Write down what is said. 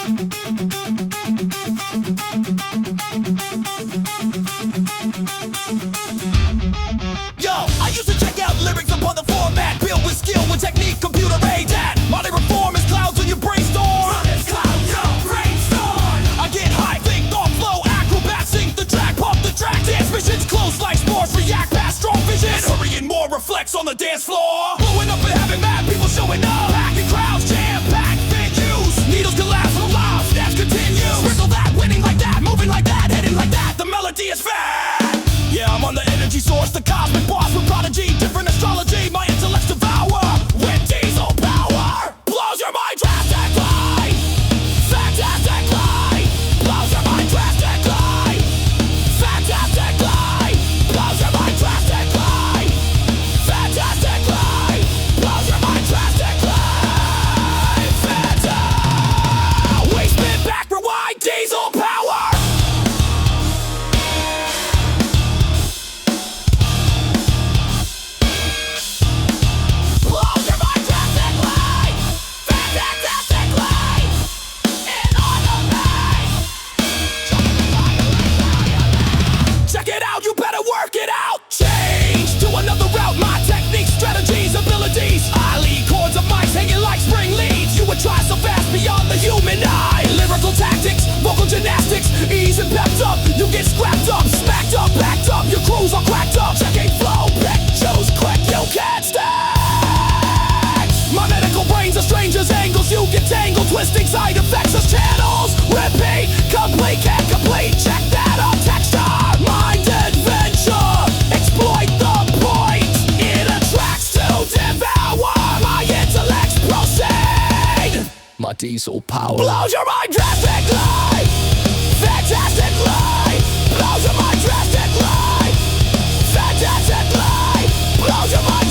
Yo, I used to check out lyrics upon the format, build with skill, with technique, computer age at. Modern reform is clouds on your brainstorm. I get high, think, thought, flow, acrobat, sync the track, pump the track, dance visions, close like sports, react past strong vision. And hurrying more reflects on the dance floor. Blowing up and having mad people showing up. Packing crowds, jam-packed venues. Needles collapse, no live, snaps continue. Sprinkle that, winning like that, moving like that, heading like that. The melody is fat. Yeah, I'm on the energy source, the cosmic boss with Prodigy. Different astrology, my intellect's devour. With diesel power, blows your mind drastically. Fantastically, blows your mind drastically. Fantastically, blows your mind drastically. Fantastically, blows your mind drastically. We spin back, rewind, diesel power. Blows your mind drastically. Fantastically, in honor of me. Check it out, you better work it out. Change to another route, my techniques, strategies, abilities. I lead chords of mics hanging like spring leads. You would try so fast beyond the human eye. Lyrical tactics, vocal gymnastics, ease and pepped up. You get scrapped up, smacked up, backed up. Your crews are cracked up. Checking flow, pick, choose, click, you can't stand. My medical brains are strangers, angles you get tangled, twisting side effects as channels. Repeat, complete, can't complete. Check that up, texture, mind adventure. Exploit the point, it attracts to devour. My intellects proceed. My diesel power blows your mind drastically. Fantastically, blows your mind drastically. Fantastically, blows your mind